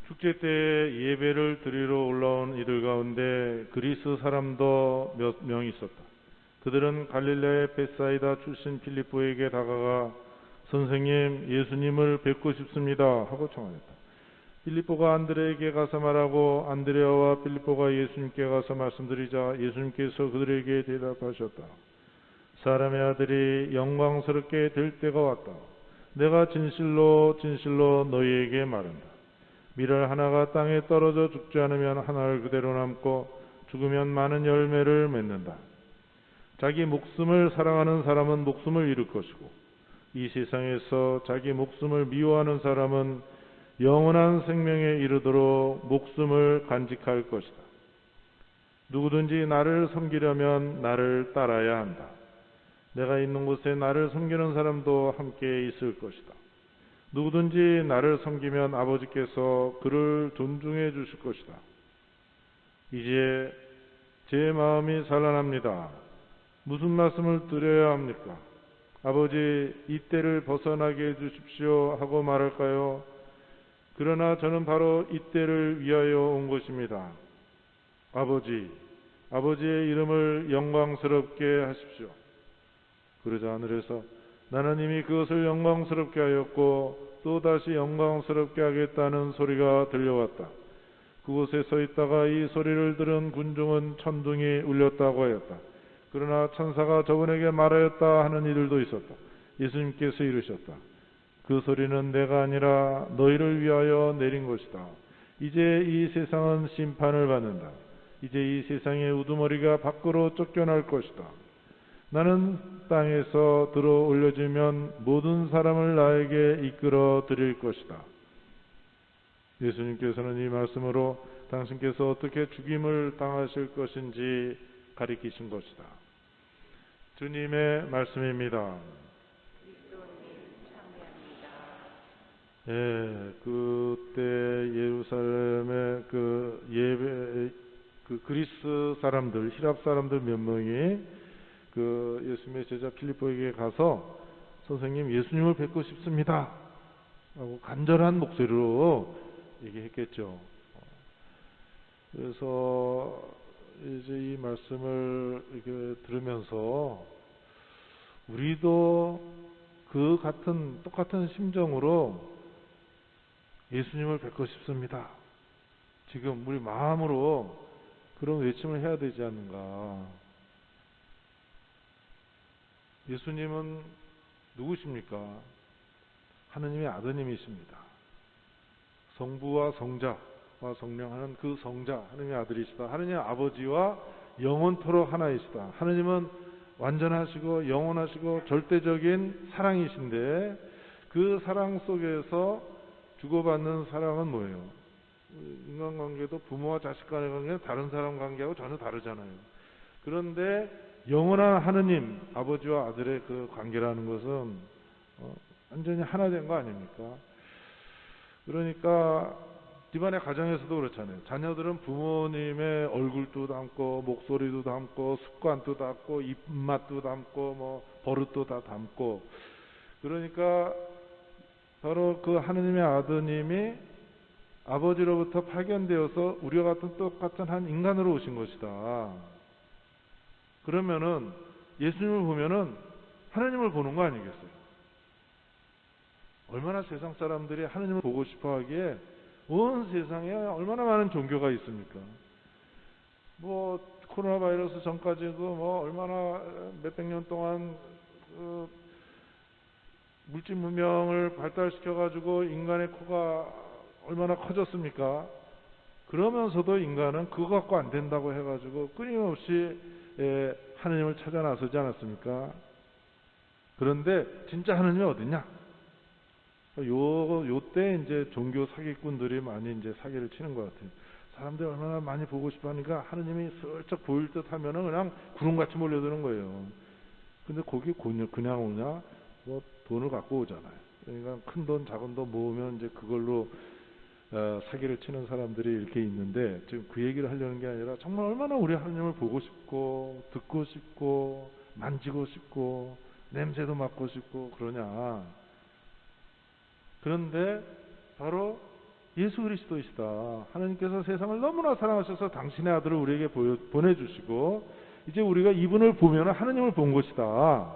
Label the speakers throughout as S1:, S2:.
S1: 축제 때 예배를 드리러 올라온 이들 가운데 그리스 사람도 몇 명 있었다. 그들은 갈릴레의 벳사이다 출신 빌립보에게 다가가 선생님, 예수님을 뵙고 싶습니다 하고 청하였다. 빌립보가 안드레에게 가서 말하고 안드레아와 빌립보가 예수님께 가서 말씀드리자 예수님께서 그들에게 대답하셨다. 사람의 아들이 영광스럽게 될 때가 왔다. 내가 진실로 진실로 너희에게 말한다. 밀을 하나가 땅에 떨어져 죽지 않으면 하나를 그대로 남고 죽으면 많은 열매를 맺는다. 자기 목숨을 사랑하는 사람은 목숨을 잃을 것이고 이 세상에서 자기 목숨을 미워하는 사람은 영원한 생명에 이르도록 목숨을 간직할 것이다. 누구든지 나를 섬기려면 나를 따라야 한다. 내가 있는 곳에 나를 섬기는 사람도 함께 있을 것이다. 누구든지 나를 섬기면 아버지께서 그를 존중해 주실 것이다. 이제 제 마음이 산란합니다. 무슨 말씀을 드려야 합니까? 아버지, 이 때를 벗어나게 해 주십시오 하고 말할까요? 그러나 저는 바로 이 때를 위하여 온 것입니다. 아버지, 아버지의 이름을 영광스럽게 하십시오. 그러자 하늘에서 나는 이미 그것을 영광스럽게 하였고 또다시 영광스럽게 하겠다는 소리가 들려왔다. 그곳에 서 있다가 이 소리를 들은 군중은 천둥이 울렸다고 하였다. 그러나 천사가 저분에게 말하였다 하는 이들도 있었다. 예수님께서 이르셨다. 그 소리는 내가 아니라 너희를 위하여 내린 것이다. 이제 이 세상은 심판을 받는다. 이제 이 세상의 우두머리가 밖으로 쫓겨날 것이다. 나는 땅에서 들어 올려지면 모든 사람을 나에게 이끌어 드릴 것이다. 예수님께서는 이 말씀으로 당신께서 어떻게 죽임을 당하실 것인지 가리키신 것이다. 주님의 말씀입니다. 예, 그때 예루살렘의 그 그리스 사람들, 히랍 사람들 몇 명이 그 예수님의 제자 빌립보에게 가서 선생님, 예수님을 뵙고 싶습니다 하고 간절한 목소리로 얘기했겠죠. 그래서 이제 이 말씀을 이렇게 들으면서 우리도 그 똑같은 심정으로 예수님을 뵙고 싶습니다. 지금 우리 마음으로 그런 외침을 해야 되지 않는가. 예수님은 누구십니까? 하느님의 아드님이십니다. 성부와 성자와 성령 하는 그 성자, 하느님의 아들이시다. 하느님 아버지와 영원토록 하나이시다. 하느님은 완전하시고 영원하시고 절대적인 사랑이신데 그 사랑 속에서 주고받는 사랑은 뭐예요? 인간관계도 부모와 자식 간의 관계는 다른 사람 관계하고 전혀 다르잖아요. 그런데 영원한 하느님, 아버지와 아들의 그 관계라는 것은 완전히 하나 된 거 아닙니까? 그러니까 집안의 가정에서도 그렇잖아요. 자녀들은 부모님의 얼굴도 담고 목소리도 담고 습관도 담고 입맛도 담고 뭐 버릇도 다 담고, 그러니까 바로 그 하느님의 아드님이 아버지로부터 파견되어서 우리와 같은 똑같은 한 인간으로 오신 것이다. 그러면은 예수님을 보면은 하느님을 보는 거 아니겠어요? 얼마나 세상 사람들이 하느님을 보고 싶어 하기에 온 세상에 얼마나 많은 종교가 있습니까? 뭐 코로나 바이러스 전까지도 뭐 얼마나 몇백 년 동안 물질 문명을 발달시켜 가지고 인간의 코가 얼마나 커졌습니까? 그러면서도 인간은 그거 갖고 안 된다고 해가지고 끊임없이 하느님을 찾아 나서지 않았습니까? 그런데 진짜 하느님이 어딨냐? 요때 이제 종교 사기꾼들이 많이 이제 사기를 치는 것 같아요. 사람들이 얼마나 많이 보고 싶어 하니까 하느님이 슬쩍 보일 듯 하면은 그냥 구름같이 몰려드는 거예요. 근데 거기 그냥 오냐? 뭐 돈을 갖고 오잖아요. 그러니까 큰 돈, 작은 돈 모으면 이제 그걸로 사기를 치는 사람들이 이렇게 있는데, 지금 그 얘기를 하려는 게 아니라 정말 얼마나 우리 하느님을 보고 싶고 듣고 싶고 만지고 싶고 냄새도 맡고 싶고 그러냐. 그런데 바로 예수 그리스도이시다. 하나님께서 세상을 너무나 사랑하셔서 당신의 아들을 우리에게 보내주시고 이제 우리가 이분을 보면 하나님을 본 것이다.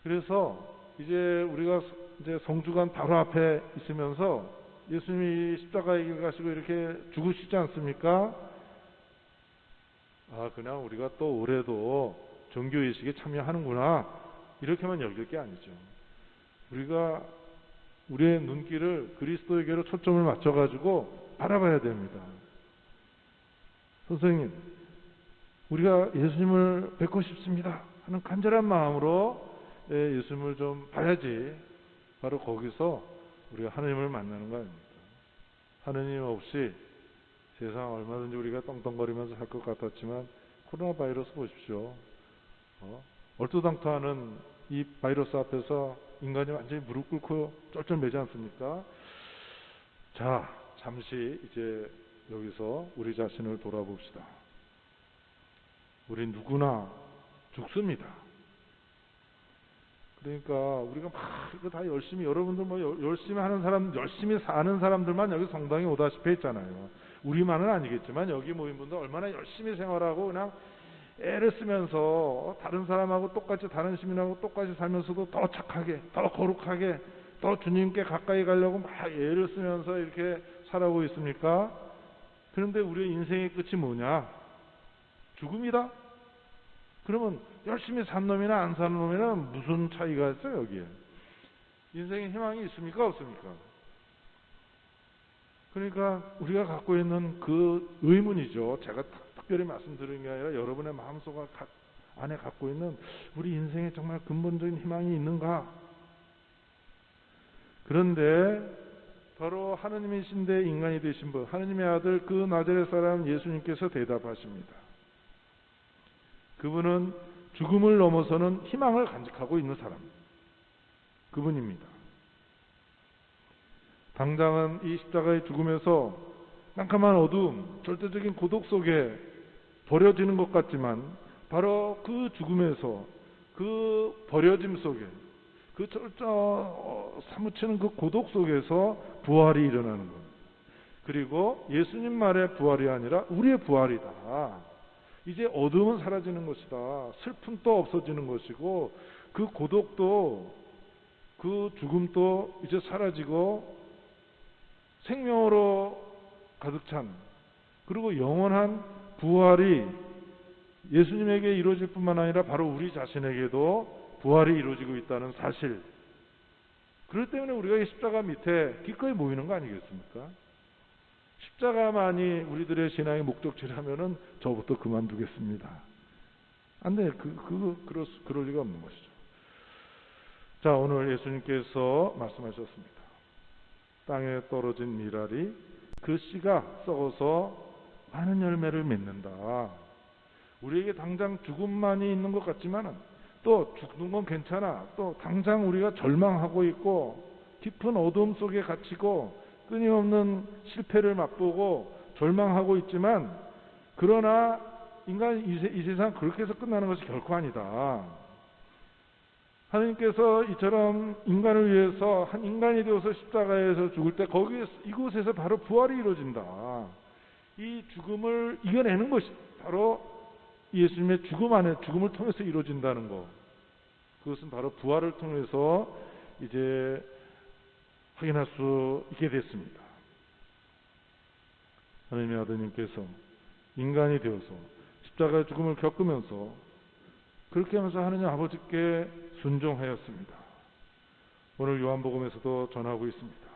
S1: 그래서 이제 우리가 이제 성주관 바로 앞에 있으면서 예수님이 십자가의 길 가시고 이렇게 죽으시지 않습니까? 아, 그냥 우리가 또 올해도 종교의식에 참여하는구나 이렇게만 여길 게 아니죠. 우리가 우리의 눈길을 그리스도에게로 초점을 맞춰가지고 바라봐야 됩니다. 선생님, 우리가 예수님을 뵙고 싶습니다 하는 간절한 마음으로 예수님을 좀 봐야지 바로 거기서 우리가 하나님을 만나는 거 아닙니까? 하나님 없이 세상 얼마든지 우리가 떵떵거리면서 살 것 같았지만 코로나 바이러스 보십시오. 얼토당토하는 이 바이러스 앞에서 인간이 완전히 무릎 꿇고 쩔쩔매지 않습니까? 자, 잠시 이제 여기서 우리 자신을 돌아봅시다. 우리 누구나 죽습니다. 그러니까 우리가 막 이거 다 열심히, 여러분들 뭐 열심히 하는 사람, 열심히 사는 사람들만 여기 성당에 오다시피 했잖아요. 우리만은 아니겠지만 여기 모인 분들 얼마나 열심히 생활하고 그냥 애를 쓰면서 다른 사람하고 똑같이, 다른 시민하고 똑같이 살면서도 더 착하게, 더 거룩하게, 더 주님께 가까이 가려고 막 애를 쓰면서 이렇게 살아오고 있습니까? 그런데 우리의 인생의 끝이 뭐냐? 죽음이다? 그러면 열심히 산 놈이나 안 사는 놈이나 무슨 차이가 있어요, 여기에? 인생에 희망이 있습니까? 없습니까? 그러니까 우리가 갖고 있는 그 의문이죠. 제가 특별히 말씀드리는 게 아니라 여러분의 마음속 안에 갖고 있는 우리 인생에 정말 근본적인 희망이 있는가? 그런데 바로 하느님이신데 인간이 되신 분, 하느님의 아들 그 나자렛 사람 예수님께서 대답하십니다. 그분은 죽음을 넘어서는 희망을 간직하고 있는 사람, 그분입니다. 당장은 이 십자가의 죽음에서 깜깜한 어두움, 절대적인 고독 속에 버려지는 것 같지만 바로 그 죽음에서, 그 버려짐 속에, 그 사무치는 그 고독 속에서 부활이 일어나는 것. 그리고 예수님 말의 부활이 아니라 우리의 부활이다. 이제 어둠은 사라지는 것이다. 슬픔도 없어지는 것이고 그 고독도, 그 죽음도 이제 사라지고 생명으로 가득 찬, 그리고 영원한 부활이 예수님에게 이루어질 뿐만 아니라 바로 우리 자신에게도 부활이 이루어지고 있다는 사실. 그렇기 때문에 우리가 이 십자가 밑에 기꺼이 모이는 거 아니겠습니까? 십자가만이 우리들의 신앙의 목적지라면은 저부터 그만두겠습니다. 안 돼. 그럴 리가 없는 것이죠. 자, 오늘 예수님께서 말씀하셨습니다. 땅에 떨어진 미랄이 그 씨가 썩어서 많은 열매를 맺는다. 우리에게 당장 죽음만이 있는 것 같지만 또 죽는 건 괜찮아. 또 당장 우리가 절망하고 있고 깊은 어둠 속에 갇히고 끊임없는 실패를 맛보고 절망하고 있지만, 그러나 인간 이 세상 그렇게 해서 끝나는 것이 결코 아니다. 하나님께서 이처럼 인간을 위해서 한 인간이 되어서 십자가에서 죽을 때 이곳에서 바로 부활이 이루어진다. 이 죽음을 이겨내는 것이 바로 예수님의 죽음 안에, 죽음을 통해서 이루어진다는 것. 그것은 바로 부활을 통해서 이제 확인할 수 있게 됐습니다. 하나님의 아드님께서 인간이 되어서 십자가의 죽음을 겪으면서 그렇게 하면서 하느님 아버지께 순종하였습니다. 오늘 요한복음에서도 전하고 있습니다.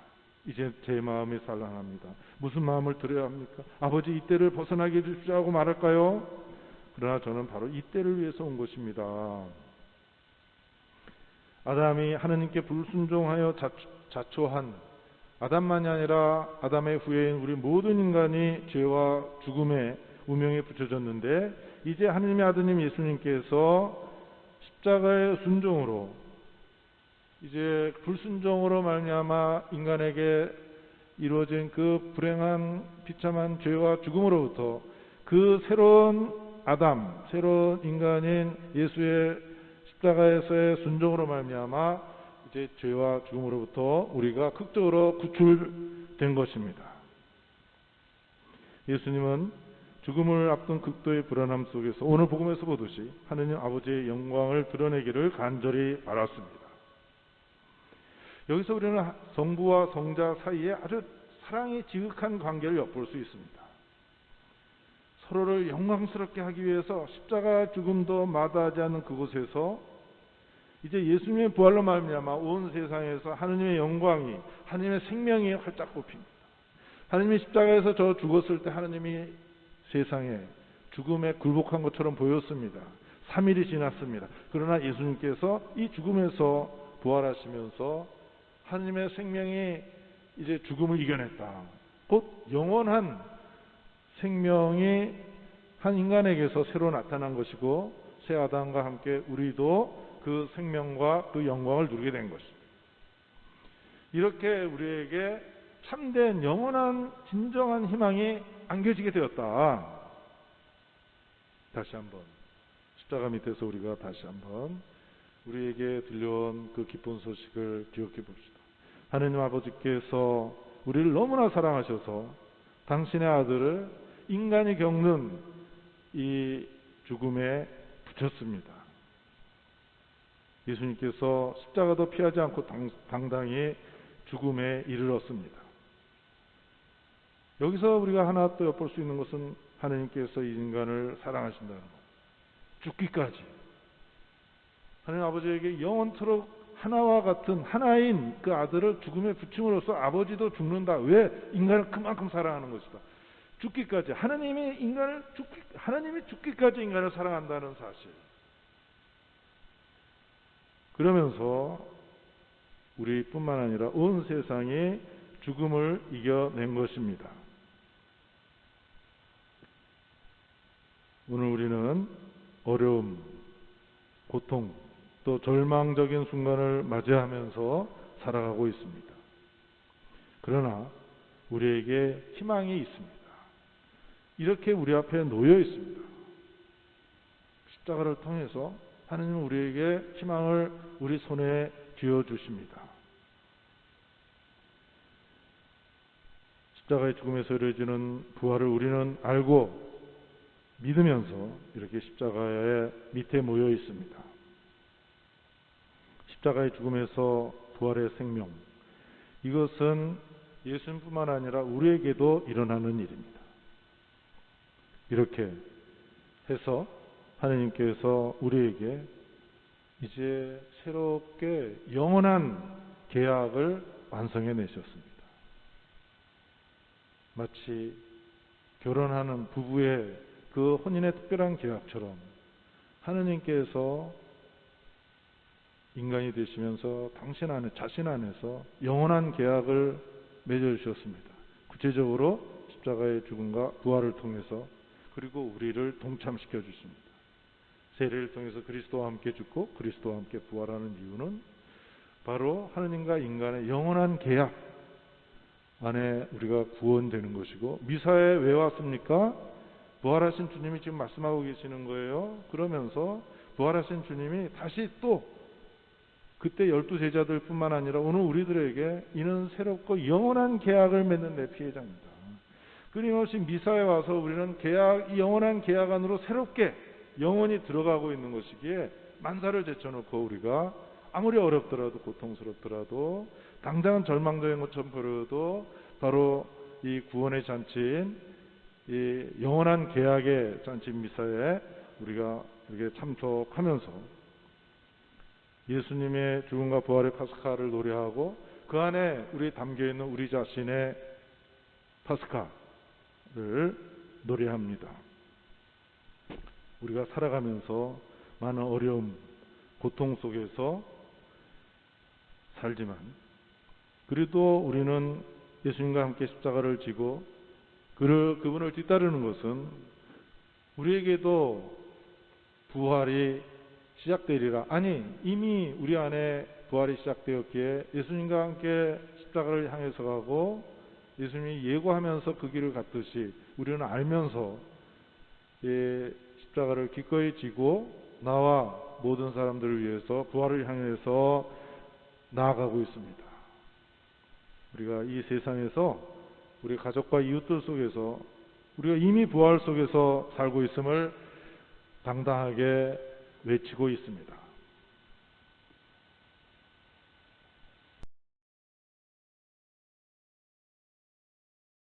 S1: 이제 제 마음이 산란합니다. 무슨 마음을 드려야 합니까? 아버지, 이 때를 벗어나게 해주십시오 하고 말할까요? 그러나 저는 바로 이 때를 위해서 온 것입니다. 아담이 하느님께 불순종하여 자초한 아담만이 아니라 아담의 후예인 우리 모든 인간이 죄와 죽음의 운명에 붙여졌는데, 이제 하느님의 아드님 예수님께서 십자가의 순종으로, 이제 불순종으로 말미암아 인간에게 이루어진 그 불행한 비참한 죄와 죽음으로부터 그 새로운 새로운 인간인 예수의 십자가에서의 순종으로 말미암아 이제 죄와 죽음으로부터 우리가 극적으로 구출된 것입니다. 예수님은 죽음을 앞둔 극도의 불안함 속에서 오늘 복음에서 보듯이 하느님 아버지의 영광을 드러내기를 간절히 바랐습니다. 여기서 우리는 성부와 성자 사이에 아주 사랑이 지극한 관계를 엿볼 수 있습니다. 서로를 영광스럽게 하기 위해서 십자가 죽음도 마다하지 않는 그곳에서 이제 예수님의 부활로 말미암아 온 세상에서 하느님의 영광이, 하느님의 생명이 활짝 꼽힙니다. 하느님이 십자가에서 저 죽었을 때 하느님이 세상에 죽음에 굴복한 것처럼 보였습니다. 3일이 지났습니다. 그러나 예수님께서 이 죽음에서 부활하시면서 하느님의 생명이 이제 죽음을 이겨냈다. 곧 영원한 생명이 한 인간에게서 새로 나타난 것이고 새 아담과 함께 우리도 그 생명과 그 영광을 누리게 된 것입니다. 이렇게 우리에게 참된 영원한 진정한 희망이 안겨지게 되었다. 다시 한번 십자가 밑에서 우리가 다시 한번 우리에게 들려온 그 기쁜 소식을 기억해 봅시다. 하느님 아버지께서 우리를 너무나 사랑하셔서 당신의 아들을 인간이 겪는 이 죽음에 붙였습니다. 예수님께서 십자가도 피하지 않고 당당히 죽음에 이르렀습니다. 여기서 우리가 하나 또 엿볼 수 있는 것은 하느님께서 이 인간을 사랑하신다는 것. 죽기까지. 하느님 아버지에게 영원토록 하나와 같은 하나인 그 아들을 죽음에 붙임으로써 아버지도 죽는다. 왜? 인간을 그만큼 사랑하는 것이다. 죽기까지. 하나님이 죽기까지 인간을 사랑한다는 사실. 그러면서 우리뿐만 아니라 온 세상이 죽음을 이겨낸 것입니다. 오늘 우리는 어려움, 고통, 또 절망적인 순간을 맞이하면서 살아가고 있습니다. 그러나 우리에게 희망이 있습니다. 이렇게 우리 앞에 놓여 있습니다. 십자가를 통해서 하나님은 우리에게 희망을 우리 손에 쥐어주십니다. 십자가의 죽음에서 이루어지는 부활을 우리는 알고 믿으면서 이렇게 십자가의 밑에 모여 있습니다. 십자가의 죽음에서 부활의 생명, 이것은 예수님뿐만 아니라 우리에게도 일어나는 일입니다. 이렇게 해서 하나님께서 우리에게 이제 새롭게 영원한 계약을 완성해 내셨습니다. 마치 결혼하는 부부의 그 혼인의 특별한 계약처럼 하나님께서 인간이 되시면서 당신 안에, 자신 안에서 영원한 계약을 맺어주셨습니다. 구체적으로 십자가의 죽음과 부활을 통해서, 그리고 우리를 동참시켜 주십니다. 세례를 통해서 그리스도와 함께 죽고 그리스도와 함께 부활하는 이유는 바로 하느님과 인간의 영원한 계약 안에 우리가 구원되는 것이고, 미사에 왜 왔습니까? 부활하신 주님이 지금 말씀하고 계시는 거예요. 그러면서 부활하신 주님이 다시 또 그때 12제자들 뿐만 아니라 오늘 우리들에게 이는 새롭고 영원한 계약을 맺는 내 피해자입니다. 끊임없이 미사에 와서 우리는 이 영원한 계약 안으로 새롭게 영원히 들어가고 있는 것이기에 만사를 제쳐놓고 우리가 아무리 어렵더라도 고통스럽더라도 당장은 절망적인 것처럼 보여도 바로 이 구원의 잔치인 이 영원한 계약의 잔치 미사에 우리가 이렇게 참석하면서 예수님의 죽음과 부활의 파스카를 노래하고 그 안에 우리 담겨있는 우리 자신의 파스카를 노래합니다. 우리가 살아가면서 많은 어려움, 고통 속에서 살지만 그래도 우리는 예수님과 함께 십자가를 지고 그분을 뒤따르는 것은 우리에게도 부활이 시작되리라. 아니, 이미 우리 안에 부활이 시작되었기에 예수님과 함께 십자가를 향해서 가고 예수님이 예고하면서 그 길을 갔듯이 우리는 알면서 십자가를 기꺼이 지고 나와 모든 사람들을 위해서 부활을 향해서 나아가고 있습니다. 우리가 이 세상에서 우리 가족과 이웃들 속에서 우리가 이미 부활 속에서 살고 있음을 당당하게 외치고 있습니다.